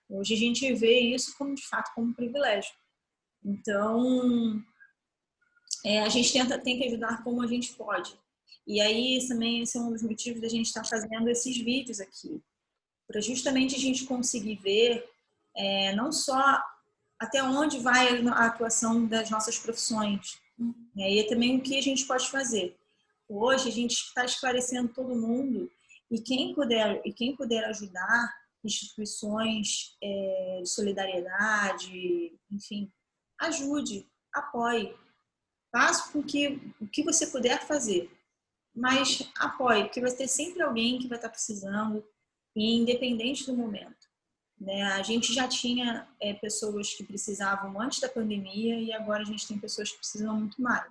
Hoje a gente vê isso como, de fato, como um privilégio. Então, a gente tem que ajudar como a gente pode. E aí também esse é um dos motivos da gente estar fazendo esses vídeos aqui, para justamente a gente conseguir ver não só até onde vai a atuação das nossas profissões, né? E também o que a gente pode fazer. Hoje a gente está esclarecendo todo mundo e quem puder ajudar instituições de solidariedade, enfim, ajude, apoie, faça com que o que você puder fazer, mas apoie, porque vai ter sempre alguém que vai estar precisando, e independente do momento, né? A gente já tinha pessoas que precisavam antes da pandemia e agora a gente tem pessoas que precisam muito mais.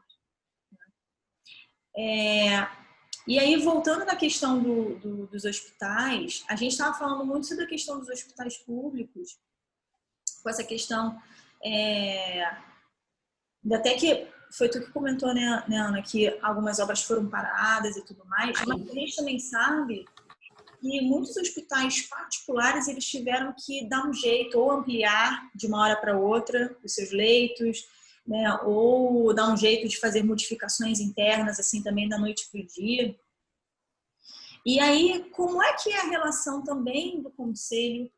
E aí, voltando na questão dos hospitais, a gente estava falando muito sobre a questão dos hospitais públicos, com essa questão, até que foi tu que comentou, né, Ana, que algumas obras foram paradas e tudo mais, mas a gente também sabe que muitos hospitais particulares eles tiveram que dar um jeito ou ampliar de uma hora para outra os seus leitos, né, ou dar um jeito de fazer modificações internas assim também da noite para o dia. E aí, como é que é a relação também do conselho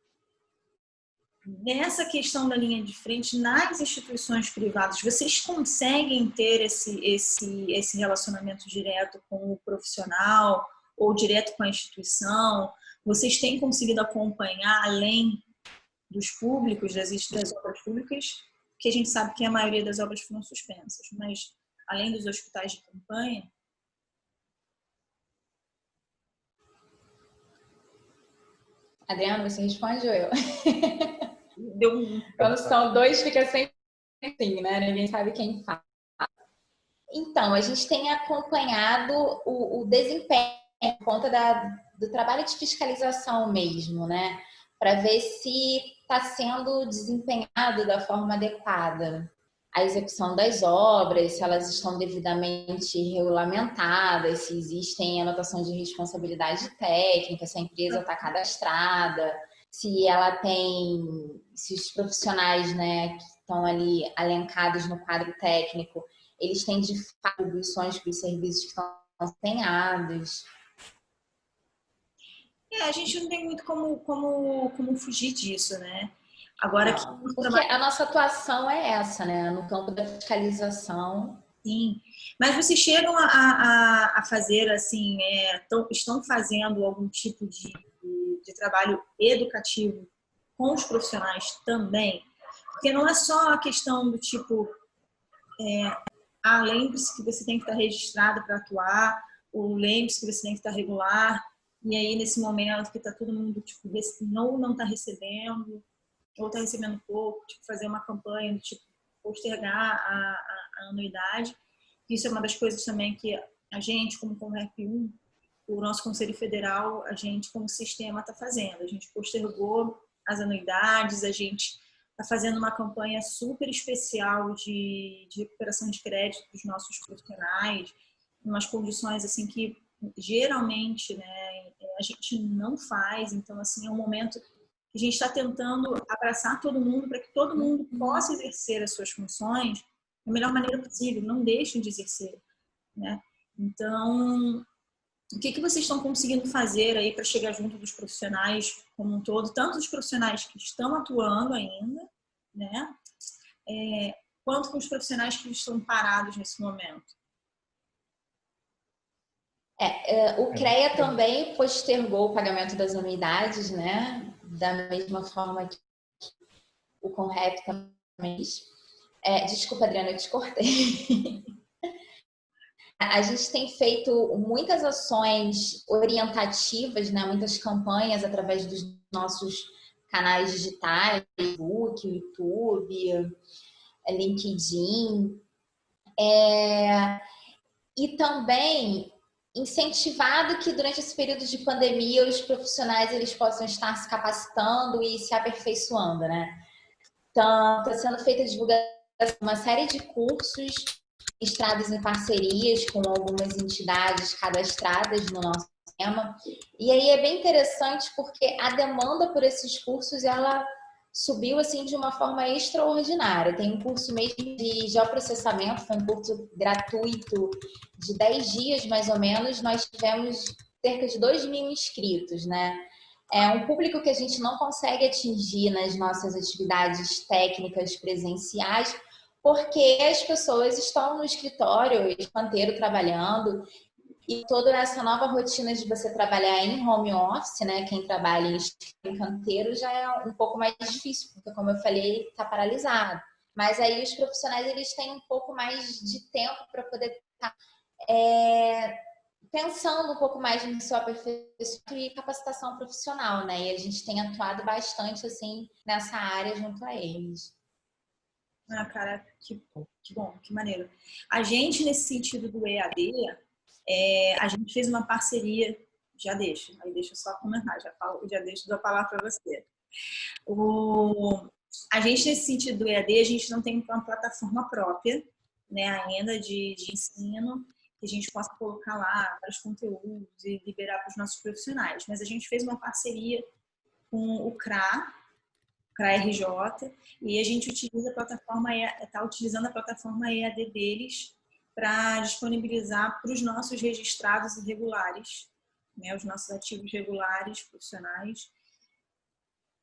nessa questão da linha de frente nas instituições privadas? Vocês conseguem ter esse relacionamento direto com o profissional ou direto com a instituição? Vocês têm conseguido acompanhar além dos públicos, das obras públicas, que a gente sabe que a maioria das obras foram suspensas, mas além dos hospitais de campanha? Adriana, você responde ou eu? Deu Quando são dois, fica sempre assim, né? Ninguém sabe quem fala. Então, a gente tem acompanhado o desempenho por conta do trabalho de fiscalização mesmo, né? Para ver se está sendo desempenhado da forma adequada a execução das obras, se elas estão devidamente regulamentadas, se existem anotações de responsabilidade técnica, se a empresa está cadastrada, se ela tem, se os profissionais, né, que estão ali elencados no quadro técnico, eles têm de fato atribuições para os serviços que estão desempenhados. A gente não tem muito como fugir disso, né? Agora não, porque a nossa atuação é essa, né? No campo da fiscalização. Sim, mas vocês chegam a fazer assim, estão fazendo algum tipo de trabalho educativo com os profissionais também? Porque não é só a questão do tipo, lembre-se que você tem que estar registrado para atuar, ou lembre-se que você tem que estar regular, e aí nesse momento que está todo mundo tipo, não está recebendo, ou está recebendo pouco, tipo, fazer uma campanha do tipo postergar a anuidade. Isso é uma das coisas também que a gente, como REP1, o nosso Conselho Federal, a gente como sistema está fazendo. A gente postergou as anuidades, a gente está fazendo uma campanha super especial de recuperação de crédito dos nossos profissionais, em umas condições assim que geralmente, né, a gente não faz. Então, assim, é um momento que a gente está tentando abraçar todo mundo para que todo mundo possa exercer as suas funções da melhor maneira possível, não deixem de exercer, né? Então, o que vocês estão conseguindo fazer aí para chegar junto dos profissionais como um todo, tanto dos profissionais que estão atuando ainda, né? Quanto com os profissionais que estão parados nesse momento? O CREA também postergou o pagamento das anuidades, né? Da mesma forma que o CONREP também. Desculpa, Adriana, eu te cortei. A gente tem feito muitas ações orientativas, né? Muitas campanhas através dos nossos canais digitais, Facebook, YouTube, LinkedIn. E também incentivado que durante esse período de pandemia os profissionais eles possam estar se capacitando e se aperfeiçoando, né? Então, está sendo feita a divulgação de uma série de cursos ministrados em parcerias com algumas entidades cadastradas no nosso sistema. E aí é bem interessante porque a demanda por esses cursos, ela subiu assim de uma forma extraordinária. Tem um curso mesmo de geoprocessamento, foi um curso gratuito de 10 dias mais ou menos. Nós tivemos cerca de 2.000 inscritos, né? É um público que a gente não consegue atingir nas nossas atividades técnicas presenciais, porque as pessoas estão no escritório, escanteiro trabalhando, e toda essa nova rotina de você trabalhar em home office, né? Quem trabalha em canteiro já é um pouco mais difícil, porque como eu falei, está paralisado. Mas aí os profissionais eles têm um pouco mais de tempo para poder estar pensando um pouco mais no seu aperfeiçoamento e capacitação profissional, né? E a gente tem atuado bastante assim nessa área junto a eles. Ah, cara, que bom, que maneiro. A gente, nesse sentido do EAD, a gente fez uma parceria, aí deixa eu só comentar, já deixo a palavra para você. A gente, nesse sentido do EAD, a gente não tem uma plataforma própria, né, ainda de ensino, que a gente possa colocar lá vários conteúdos e liberar para os nossos profissionais. Mas a gente fez uma parceria com o CRA-RJ, e a gente utiliza a plataforma, está utilizando a plataforma EAD deles para disponibilizar para os nossos registrados e regulares, né, os nossos ativos regulares, profissionais,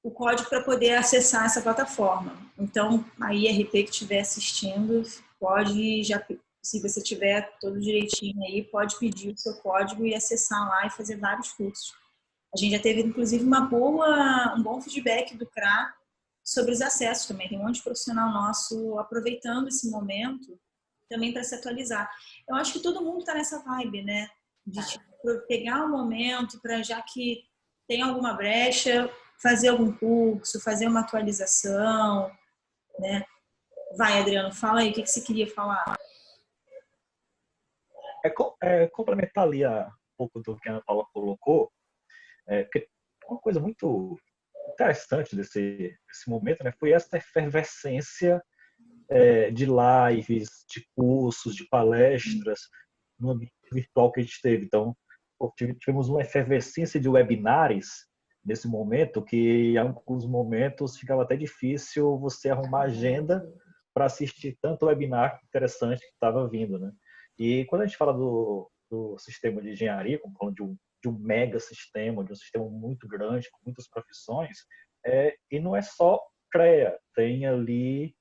o código para poder acessar essa plataforma. Então, a IRP que estiver assistindo, pode, já, se você tiver todo direitinho aí, pode pedir o seu código e acessar lá e fazer vários cursos. A gente já teve, inclusive, um bom feedback do CRA sobre os acessos também. Tem um monte de profissional nosso aproveitando esse momento também para se atualizar. Eu acho que todo mundo está nessa vibe, né? De pegar um momento para, já que tem alguma brecha, fazer algum curso, fazer uma atualização, né? Vai, Adriano, fala aí, o que você queria falar? Complementar ali um pouco do que a Ana Paula colocou, uma coisa muito interessante desse momento, né, foi essa efervescência de lives, de cursos, de palestras no ambiente virtual que a gente teve. Então, tivemos uma efervescência de webinários nesse momento, que em alguns momentos ficava até difícil você arrumar agenda para assistir tanto webinar interessante que estava vindo, né? E quando a gente fala do sistema de engenharia, como falando de um mega sistema, de um sistema muito grande, com muitas profissões, e não é só CREA, tem ali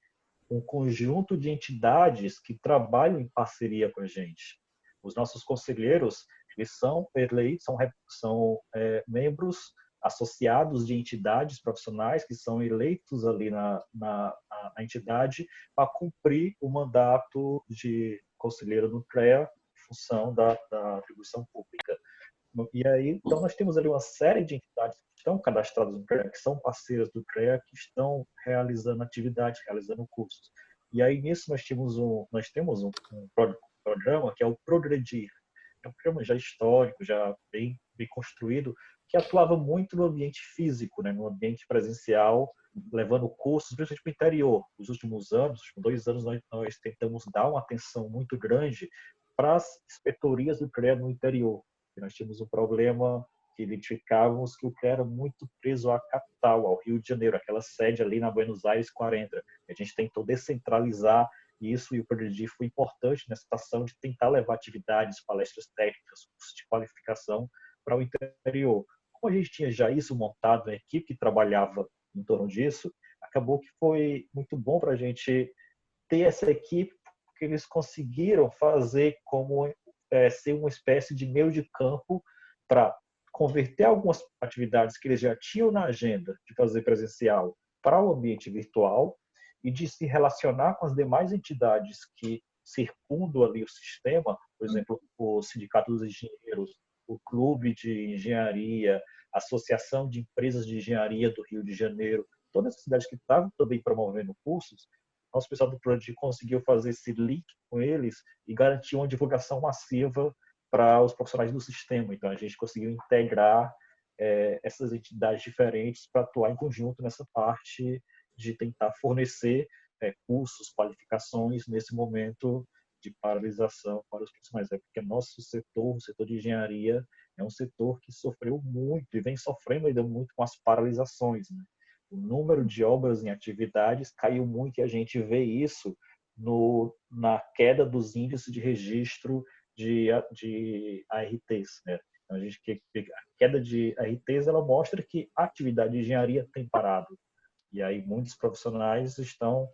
um conjunto de entidades que trabalham em parceria com a gente. Os nossos conselheiros, eles são eleitos, são membros associados de entidades profissionais que são eleitos ali na entidade para cumprir o mandato de conselheiro no CREA, em função da atribuição pública. E aí, então, nós temos ali uma série de entidades que estão cadastradas no CREA, que são parceiras do CREA, que estão realizando atividades, realizando cursos. E aí, nisso, nós temos um programa que é o Progredir. É um programa já histórico, já bem construído, que atuava muito no ambiente físico, né, no ambiente presencial, levando cursos, principalmente para o interior. Nos últimos anos, 2 anos, nós tentamos dar uma atenção muito grande para as inspetorias do CREA no interior. E nós tínhamos um problema que identificávamos que o CREA era muito preso à capital, ao Rio de Janeiro, aquela sede ali na Buenos Aires 40. A gente tentou descentralizar isso, e o Progredir foi importante nessa ação de tentar levar atividades, palestras técnicas, cursos de qualificação para o interior. Como a gente tinha já isso montado, uma equipe que trabalhava em torno disso, acabou que foi muito bom para a gente ter essa equipe, porque eles conseguiram fazer como ser uma espécie de meio de campo para converter algumas atividades que eles já tinham na agenda de fazer presencial para o ambiente virtual e de se relacionar com as demais entidades que circundam ali o sistema, por exemplo, o Sindicato dos Engenheiros, o Clube de Engenharia, a Associação de Empresas de Engenharia do Rio de Janeiro, todas as cidades que estavam também promovendo cursos. Nosso pessoal do Progredir conseguiu fazer esse link com eles e garantir uma divulgação massiva para os profissionais do sistema. Então, a gente conseguiu integrar essas entidades diferentes para atuar em conjunto nessa parte de tentar fornecer cursos, qualificações nesse momento de paralisação para os profissionais. Porque nosso setor, o setor de engenharia, é um setor que sofreu muito e vem sofrendo ainda muito com as paralisações, né? o número de obras em atividades caiu muito e a gente vê isso na queda dos índices de registro de ARTs, né? Então, a queda de ARTs ela mostra que a atividade de engenharia tem parado. E aí muitos profissionais estão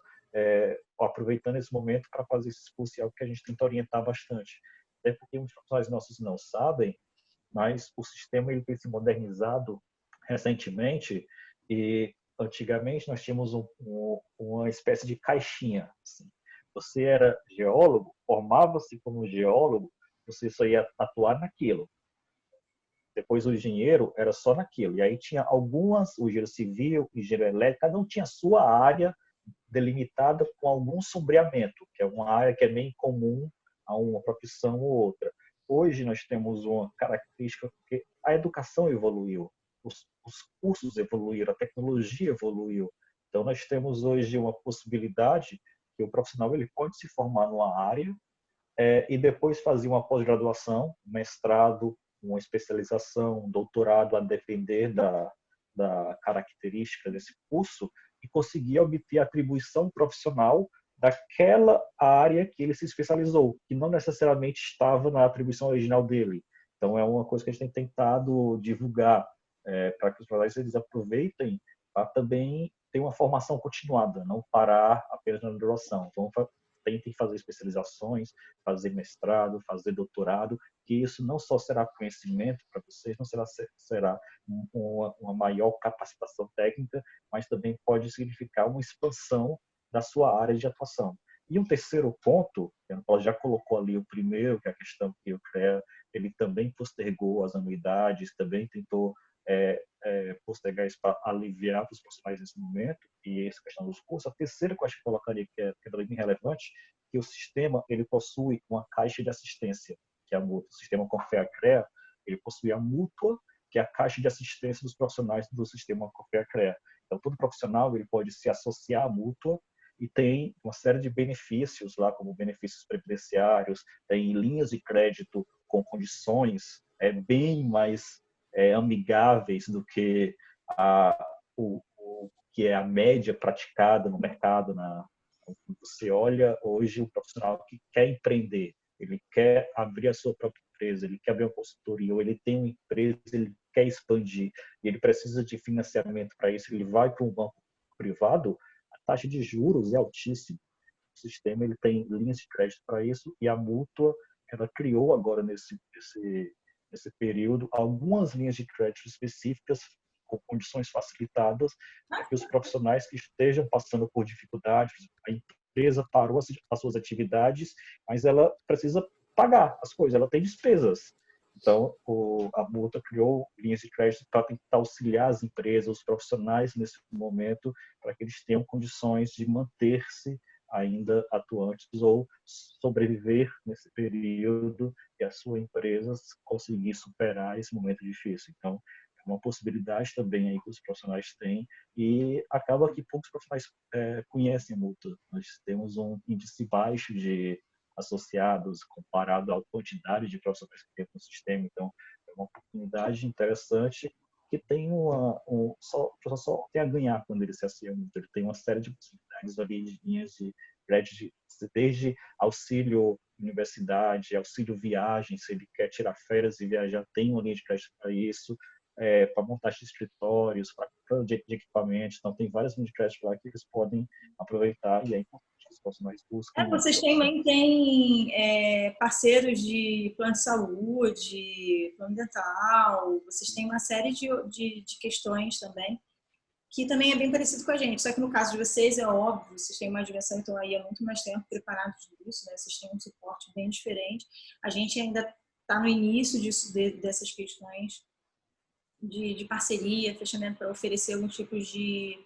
aproveitando esse momento para fazer esse curso, e é algo que a gente tenta orientar bastante. Até porque muitos profissionais nossos não sabem, mas o sistema ele tem se modernizado recentemente e antigamente nós tínhamos uma espécie de caixinha. Assim. Você era geólogo, formava-se como geólogo, você só ia atuar naquilo. Depois o engenheiro era só naquilo. E aí tinha o engenheiro civil, o engenheiro elétrico, cada um tinha a sua área delimitada com algum sombreamento, que é uma área que é bem comum a uma profissão ou outra. Hoje nós temos uma característica porque a educação evoluiu, os cursos evoluíram, a tecnologia evoluiu. Então nós temos hoje uma possibilidade que o profissional ele pode se formar numa área e depois fazer uma pós-graduação, mestrado, uma especialização, um doutorado, a depender da característica desse curso, e conseguir obter a atribuição profissional daquela área que ele se especializou, que não necessariamente estava na atribuição original dele. Então, é uma coisa que a gente tem tentado divulgar para que os profissionais eles aproveitem para também ter uma formação continuada, não parar apenas na graduação. Então, tentem fazer especializações, fazer mestrado, fazer doutorado, que isso não só será conhecimento para vocês, não será uma maior capacitação técnica, mas também pode significar uma expansão da sua área de atuação. E um terceiro ponto, a Ana Paula já colocou ali o primeiro, que é a questão que o CREA ele também postergou as anuidades, também tentou postergar isso para aliviar os profissionais nesse momento, e essa questão dos cursos. A terceira que eu acho que eu colocaria, que é bem relevante, que o sistema ele possui uma caixa de assistência, que é a mútua. O sistema Confea-CREA, ele possui a mútua, que é a caixa de assistência dos profissionais do sistema Confea-CREA. Então, todo profissional ele pode se associar à mútua e tem uma série de benefícios lá, como benefícios previdenciários, tem linhas de crédito com condições bem mais amigáveis do que o que é a média praticada no mercado. Você olha hoje o profissional que quer empreender, ele quer abrir a sua própria empresa, ele quer abrir uma consultoria, ou ele tem uma empresa, ele quer expandir, e ele precisa de financiamento para isso, ele vai para um banco privado, a taxa de juros é altíssima. O sistema ele tem linhas de crédito para isso, e a mútua ela criou agora nesse período algumas linhas de crédito específicas com condições facilitadas para que os profissionais que estejam passando por dificuldades, a empresa parou as suas atividades, mas ela precisa pagar as coisas, ela tem despesas. Então, a Multa criou linhas de crédito para tentar auxiliar as empresas, os profissionais nesse momento, para que eles tenham condições de manter-se ainda atuantes ou sobreviver nesse período e a sua empresa conseguir superar esse momento difícil. Então, é uma possibilidade também aí que os profissionais têm, e acaba que poucos profissionais conhecem a multa. Nós temos um índice baixo de associados comparado à quantidade de profissionais que tem no sistema. Então, é uma oportunidade interessante que tem o professor só tem a ganhar quando ele se associa. Ele tem uma série de possibilidades ali de linhas de crédito, desde auxílio universidade, auxílio viagem, se ele quer tirar férias e viajar, tem uma linha de crédito para isso, para montagem de escritórios, para de equipamentos. Então, tem várias linhas de crédito lá que eles podem aproveitar, e é importante que os profissionais busquem. Vocês também têm parceiros de plano de saúde, plano dental, vocês têm uma série de questões também, que também é bem parecido com a gente, só que no caso de vocês é óbvio, vocês têm uma dimensão, então aí é muito mais tempo preparados disso, né? Vocês têm um suporte bem diferente. A gente ainda está no início dessas questões de parceria, fechamento para oferecer algum tipo de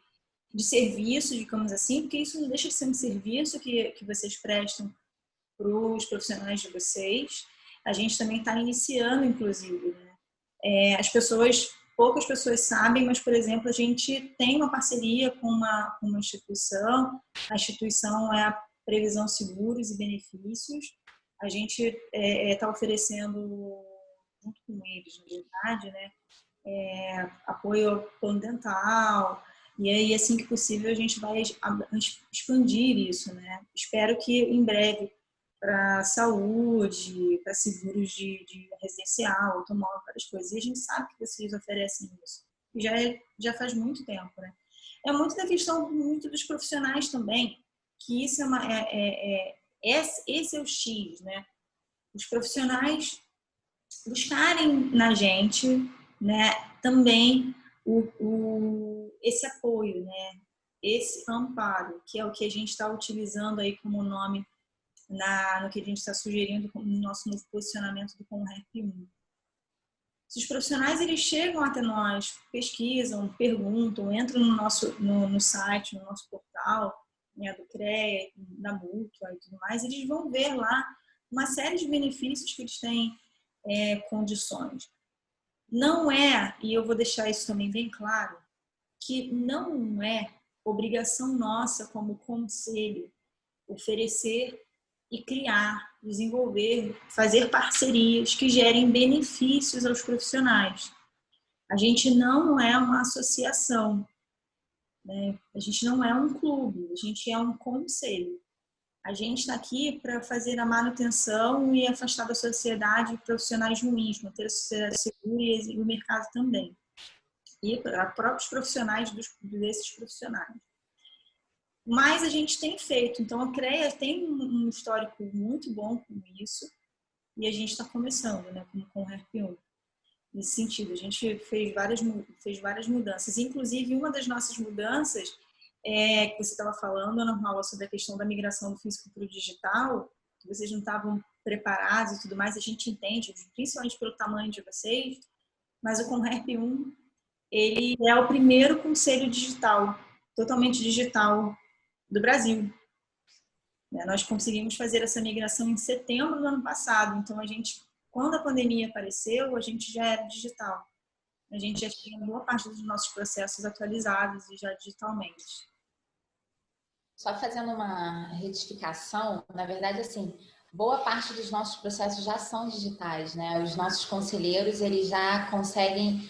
serviço, digamos assim, porque isso não deixa de ser um serviço que vocês prestam para os profissionais de vocês. A gente também está iniciando, inclusive, né? Poucas pessoas sabem, mas, por exemplo, a gente tem uma parceria com uma instituição. A instituição é a Previsão Seguros e Benefícios. A gente está oferecendo, junto com eles, na verdade, né? Apoio ao plano dental, E aí, assim que possível, a gente vai expandir isso, né? Espero que em breve para saúde, para seguros de residencial, automóvel, várias coisas. E a gente sabe que vocês oferecem isso. E já faz muito tempo, né? É muito da questão muito dos profissionais também, que isso esse é o X, né? Os profissionais buscarem na gente, né, também esse apoio, né, esse amparo, que é o que a gente está utilizando aí como nome no que a gente está sugerindo no nosso novo posicionamento do Conrep 1. Se os profissionais eles chegam até nós, pesquisam, perguntam, entram no site, no nosso portal, né, do CREA, da Mútua e tudo mais, eles vão ver lá uma série de benefícios que eles têm condições. Não é, e eu vou deixar isso também bem claro, que não é obrigação nossa como conselho oferecer e criar, desenvolver, fazer parcerias que gerem benefícios aos profissionais. A gente não é uma associação, né? A gente não é um clube, a gente é um conselho. A gente está aqui para fazer a manutenção e afastar da sociedade profissionais ruins, manter a sociedade segura e o mercado também. E para próprios profissionais desses profissionais. Mas a gente tem feito, então a CREA tem um histórico muito bom com isso e a gente está começando, né, com o RP1. Nesse sentido, a gente fez várias mudanças. Inclusive, uma das nossas mudanças que você estava falando, Ana Paula, sobre a questão da migração do físico para o digital, que vocês não estavam preparados e tudo mais, a gente entende, principalmente pelo tamanho de vocês, mas o Conrep 1, ele é o primeiro conselho digital, totalmente digital do Brasil. Nós conseguimos fazer essa migração em setembro do ano passado, então a gente, quando a pandemia apareceu, a gente já era digital. A gente já tinha boa parte dos nossos processos atualizados e já digitalmente. Só fazendo uma retificação, na verdade, assim, boa parte dos nossos processos já são digitais, né? Os nossos conselheiros, eles já conseguem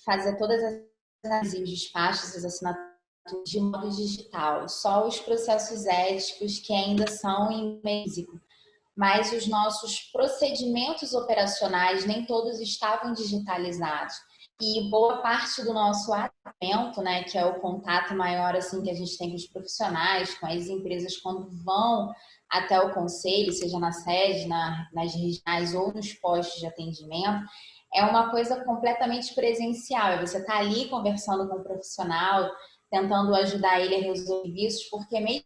fazer todas as análises, os despachos, as assinaturas de modo digital. Só os processos éticos que ainda são em físico. Mas os nossos procedimentos operacionais, nem todos estavam digitalizados. E boa parte do nosso atendimento, né, que é o contato maior assim que a gente tem com os profissionais, com as empresas quando vão até o conselho, seja na sede, nas regionais ou nos postos de atendimento, é uma coisa completamente presencial. Você está ali conversando com o profissional, tentando ajudar ele a resolver isso, porque mesmo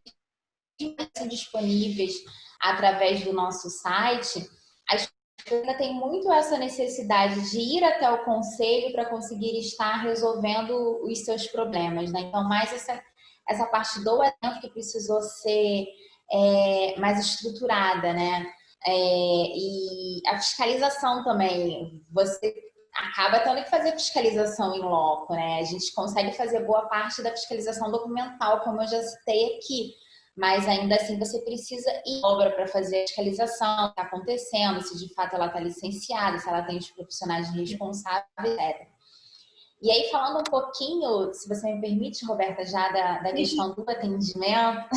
que disponíveis através do nosso site, as ainda tem muito essa necessidade de ir até o conselho para conseguir estar resolvendo os seus problemas, né? Então, mais essa parte do atendimento que precisou ser mais estruturada, né? E a fiscalização também, você acaba tendo que fazer fiscalização em loco, né? A gente consegue fazer boa parte da fiscalização documental, como eu já citei aqui, mas ainda assim você precisa ir à obra para fazer a fiscalização, o que está acontecendo, se de fato ela está licenciada, se ela tem os profissionais responsáveis, etc. E aí, falando um pouquinho, se você me permite, Roberta, já da questão do atendimento.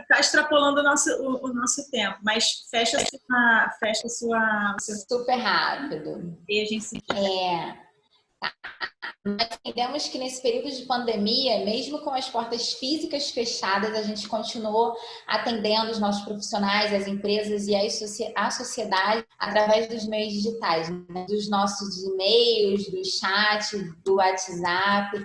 Está extrapolando o nosso tempo, mas fecha sua super rápido. E a gente se... Nós entendemos que nesse período de pandemia, mesmo com as portas físicas fechadas, a gente continuou atendendo os nossos profissionais, as empresas e a sociedade através dos meios digitais, né? Dos nossos e-mails, do chat, do WhatsApp,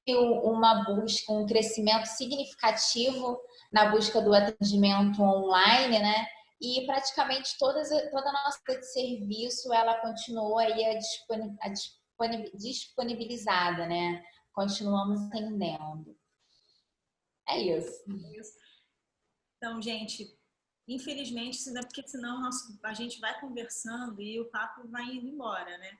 e uma busca, um crescimento significativo na busca do atendimento online, né? E praticamente toda a nossa rede de serviço, ela continuou aí disponibilizada, né? Continuamos atendendo. É isso. Então, gente, infelizmente, porque senão a gente vai conversando e o papo vai indo embora, né?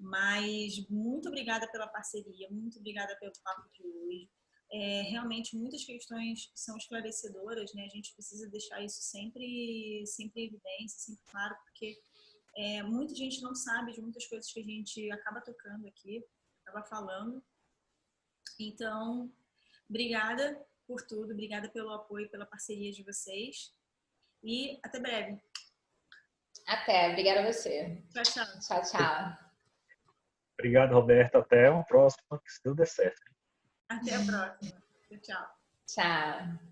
Mas muito obrigada pela parceria, muito obrigada pelo papo de hoje. Realmente, muitas questões são esclarecedoras, né? A gente precisa deixar isso sempre em evidência, sempre claro, porque muita gente não sabe de muitas coisas que a gente acaba tocando aqui, acaba falando. Então, obrigada por tudo, obrigada pelo apoio, pela parceria de vocês e até breve. Até, obrigada a você. Tchau, tchau. Tchau, tchau. Obrigado, Roberto. Até uma próxima, que se tudo der certo. Até a próxima. Tchau, tchau. Tchau.